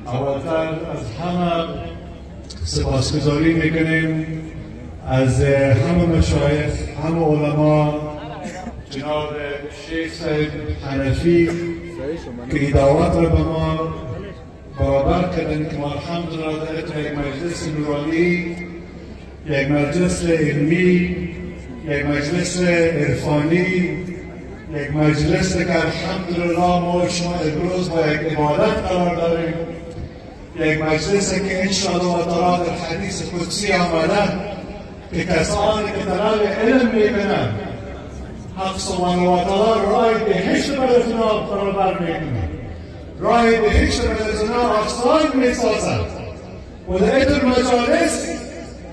اولتر از همه سپاسگزاری میکنیم از همه مشایخ، همه علما، جناب شیخ سید حنفی که دعوت را به ما برابر کردن که ما الحمدلله در یک مجلس نورانی، یک مجلس علمی، یک مجلس عرفانی، یک مجلس که الحمدلله ما شما امروز با یک عبادت قرار داریم، یک مجلسی که انشاءالله تعالی در حدیث قدسی آمده که کسانی که طلب علم میکنند حق سبحانه و تعالی راه بهشت برای اونا برابر میکنه، راه بهشت برای اونا آسان میسازد و در این مجالس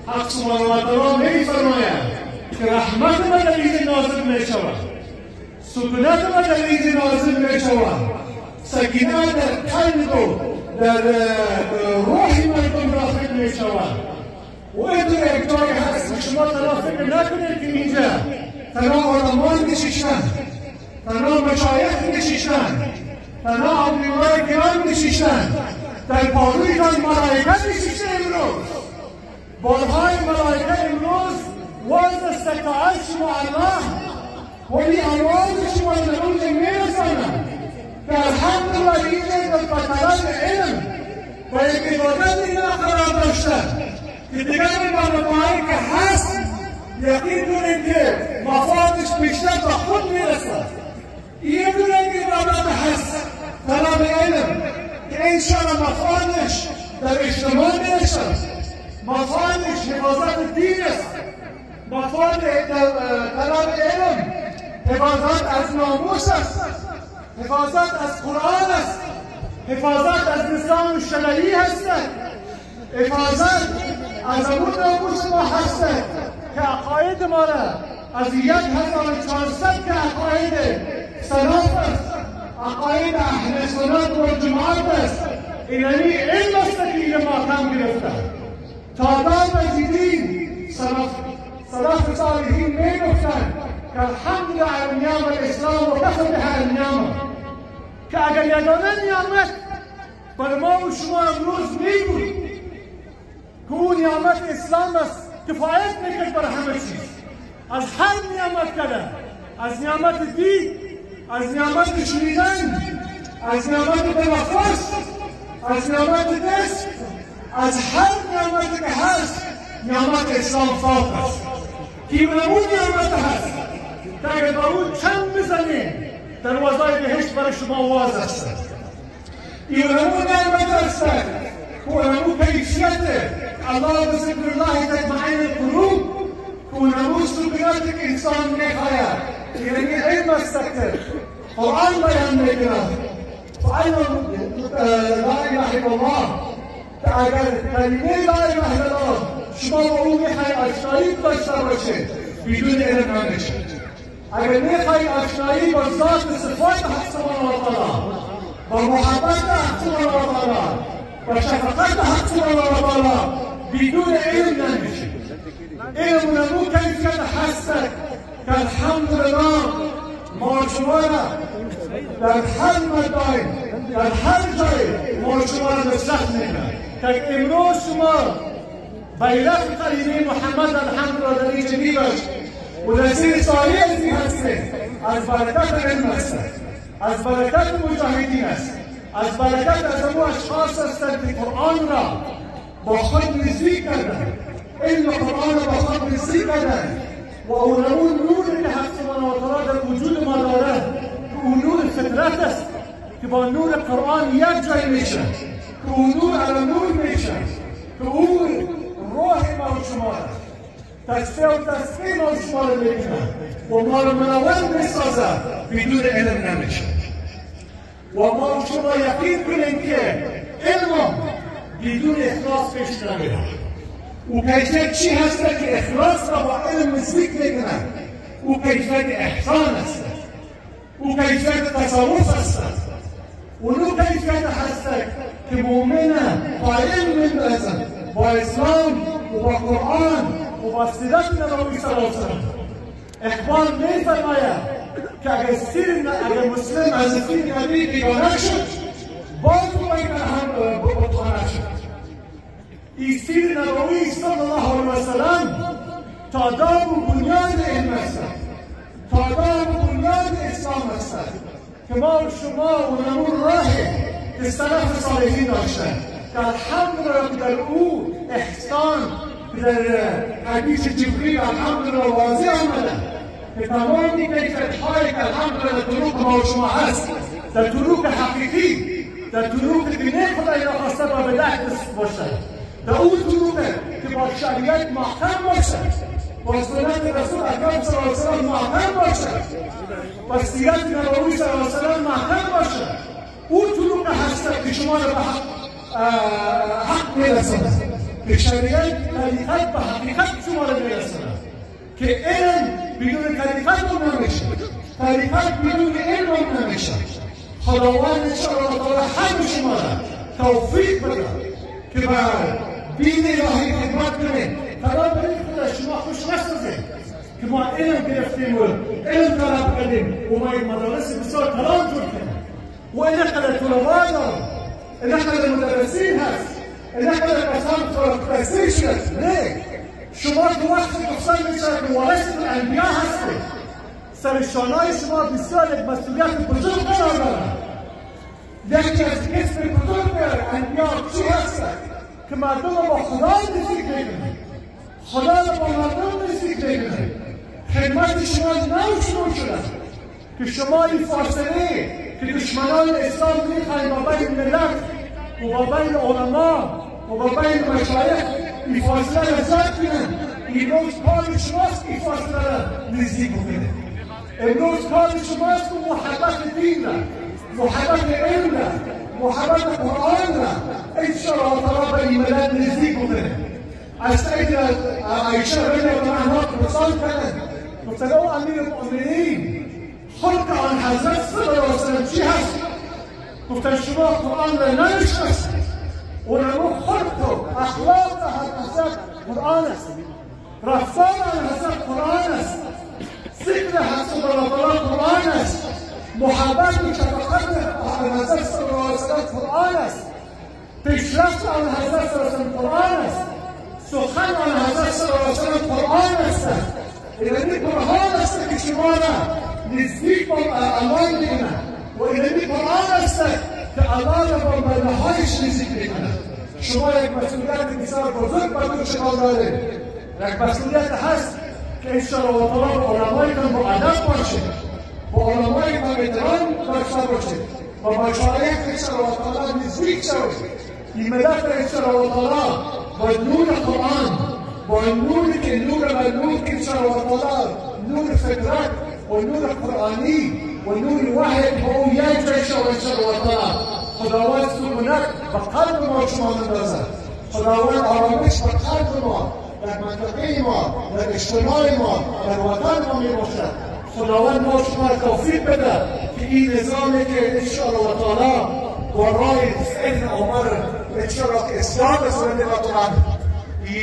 حق سبحانه و تعالی میفرماید که رحمت من در این نازل میشود، سکونت من در این نازل میشود، سکینه در قلب و در روح مردم داخل میشود. و این یک جایی هست که شما تنها فکر نکنید که اینجا تنها علمان نشیشتن، تنها مشایخ نشیشتن، تنها اولیای کرام نشیشتن، در پارویتان ملائکه نشیشته امروز. بارهای ملائکه امروز واز استطاعت شما الله ولی آواز شما در اونجا میرسانند که الحمدلله اینجا در طلب علم و یک عبادت دیگر قرار داشتن که دیگر این برنامه‌هایی که هست یقین دونیم که مفادش بیشتر به خود میرسد. این دونیم که عبادت هست طلب علم که انشاءالله مفادش در اجتماع میرسد، مفادش حفاظت دین است، مفاد طلب علم حفاظت از ناموس است، حفاظت از قرآن است، حفاظت از نظام شرعی هستند، حفاظت از اون ناموس ما هستند که عقاید ما را از 1400 که عقاید سلف است، عقاید اهل سنت و جماعت است، اینمی علم است که این ماتم گرفتند. تعداد مجیدین سلف صالحین میگفتند که الحمدلله علی نعم الاسلام و کفر بها النعمه، که اگر یگانه نعمت بر ما و شما امروز میگوید که اون نعمت اسلام است، کفایت میکرد بر همه چیز، از هر نعمت کردن، از نعمت دین، از نعمت شنیدن، از نعمت تنفس، از نعمت دست، از هر نعمت که هست نعمت اسلام فوق است که اون نعمت هست که اگر با اون چند بزنیم دروازه بهشت برای شما واز است. این نعمت است که اون کیفیت الله و ذکر الله تطمئن القلوب که اون سکونت که انسان میخواید، یعنی علم است که قرآن بیان میکند فعلا لا اله الا الله که اگر کلمه لا اله الا الله شما با اون میخواید آشنایی داشته باشید بدون علم نمیشید. اگر میخواید آشنایی با ذات صفات حق سبحانه و تعالی، با محبت حق سبحانه و تعالی، با شفقت حق سبحانه و تعالی بدون علم نمیشید. علم نمو کیفیت هست که الحمدلله ما شما را در هر مدعای، در هر جای ما شما را نصرت میکنند که امروز شما بیرق قلیمه محمد الحمدلله در اینجا میباشید و در زیر سایه علمی هستید. از برکت علم هستند، از برکت مجاهدین است، از برکت از امو اشخاص هستند که قرآن را با خود نزدیک کردند، علم قرآن را با خود نزدیک کردند و اون نور که حق سبحانه و تعالی در وجود ما دارد که اون نور فطرت است که با نور قرآن یک جای میشن، که اون نور علی نور میشن، که اون روح ما و شما تصفیه و تصفیه ما و شما را میکنن و ما را منور میسازد، بدون علم نمیشه. و ما و شما یقین کنیم که علم بدون اخلاص پیش نمیره. او کیفیت چی هست که اخلاص را با علم نزدیک میکنن؟ او کیفیت احسان است، او کیفیت تصوف است، اونو کیفیت هست که مؤمن با علم میبرزن، با اسلام و با قرآن و با سیرت نبوی صلی الله علیه وسلم. اقبال میفرماید که اگر مسلم از دین نبی بیگانه شد، باز باید تا دام و بنیاد علم است، تا دام و بنیاد اسلام است که ما و شما و نمون راه که سلف صالحین داشتن که الحمدلله در او احسان که در حدیث جبریل الحمدلله واضح آمده که تمام کیفیت‌هایی که الحمدلله طرق ما و شما هست در طرق حقیقی، در طرق که نه خدای ناخواسته با بدعت باشد، در اون طرق که با شریعت محکم باشد، با سنت رسول اکرم صلی الله علیه و سلم محکم باشد، با سیرت نبوی صلی الله علیه و سلم محکم باشد، اون طرق هست که شما را به حق میرساند، که شریعت طریقت به حقیقت شما را میرساند، که علم بدون طریقت هم نمیشه، طریقت بدون علم هم نمیشه. خداوند انشاءالله تعالی همه شما را توفیق بده که بر دین الهی خدمت کنید. خدا به این خدا شما خوش نسازید که ما علم گرفتیم و علم طلب کردیم و ما این مدارس بسیار کلان جور کنیم و اینقدر طلبا دارم، اینقدر مدرسین هست، اینقدر کسان فرق‌پرستی شد. نه، شما تو وقت گفتن میشه که وارث الانبیا هستید، سر شانه‌های شما بسیار یک مسئولیت بزرگ قرار دارد. یکی از کسب بزرگ انبیا چی هست؟ که مردم با خدا نزدیک بکنید، خدا را با مردم نزدیک بکنید. خدمت شما نو شروع شده که شما این فاصله که دشمنان اسلام میخواهید با بین ملت و با بین علما و با بین مشایخ این فاصله را زد کنند. امروز کار شماست این فاصله را نزدیک بکنید. امروز کار شماست که محبت دین را، محبت علم را، محبت قرآن را انشاءالله تعالی به این ملت نزدیک بکنید. از سید عایشه رضی الله عنها مثال کردند، گفتند او امیر المؤمنین خلق آن حضرت صلی الله علیه و سلم چی هست؟ گفتند شما قرآن را نمیشناسید و نمو خلق و اخلاق حضرت قرآن است، رفتار آن حضرت قرآن است، ذکر حضرت الله قرآن است، محبت و شفقت آن حضرت صلی الله علیه و سلم قرآن است، پیشرفت آن حضرت صلی الله علیه و سلم قرآن است، سخن آن حضرت صلی الله علیه و سلم قرآن است. اینمی قرآن است که شما را نزدیک با الله می‌کند و اینمی قرآن است که الله را با بنده‌هایش نزدیک می‌کند. شما یک مسئولیت بسیار بزرگ بر دوش شما دارید. یک مسئولیت هست که انشاءالله تعالی با علمایتان با ادب باشید، با علمایتان احترام داشته باشید، با مشایخ انشاءالله تعالی نزدیک شوید. این ملت انشاءالله تعالی با نور قرآن، با نوری که نور ملموس که انشاءالله تعالی نور فطرت و نور قرآنی و نور وحی با او یک جای شود انشاءالله تعالی. خداوند سکونت به قلب ما شما اندازد، خداوند آرامش به قلب ما، در منطقه ما، در اجتماع ما، در وطن ما می باشد. خداوند ما شما توفیق بده که این نظامی که انشاءالله تعالی با رای سید عمر انشاءالله که اسلام بسرده و طبعا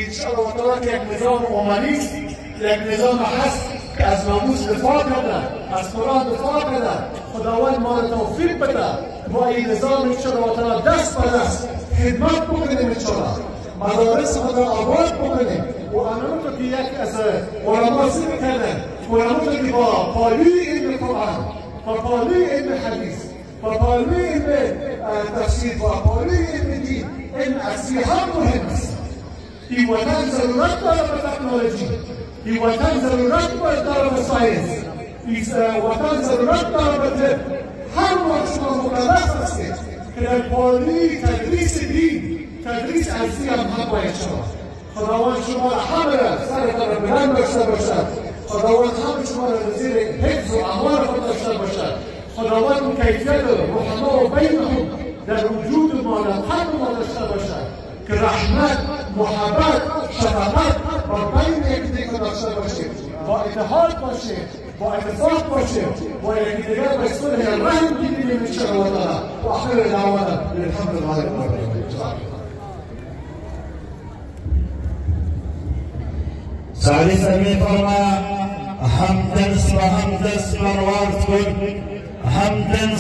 انشاءالله تعالی که یک نظام عملی است، یک نظام هست که از ناموس دفاع کرده، از قرآن دفاع کرده. خداوند ما را توفیق بده با این نظام انشاءالله تعالی دست به دست خدمت بکنیم، انشاءالله مدارس خدا آباد بکنیم و همونطور که یک از علما ذکر کردن و همونطور که با پایه‌ی علم قرآن، با پایه‌ی علم حدیث، با پایه‌ی علم تفسیر، با پایه‌ی علم دین، علم اصلی هم مهم است. این وطن ضرورت داره به تکنولوژی، این وطن ضرورت داره به ساینس، این وطن ضرورت داره به طب. هر وقت شما مکلف هستید که در پایه‌ی تدریس دین، تدریس اصلی هم باید شود. خداوند شما را همه را سرتان را بلند داشته باشد، خداوند همه شما را زیر حفظ و امان خود داشته باشد. خداوند اون کیفیت رحمه و بینهم در وجود ما، در قلب ما داشته باشد که رحمت، محبت، شفقت با بین یکدیگر داشته باشیم، با اتحاد باشیم، با اتفاق باشیم، با یکدیگر به صلح رحم بگیریم انشاءالله تعالی. و آخر دعوانا الحمدلله رب العالمین. ثالثا می‌فرما همدن و همدست بروارد کن، همدن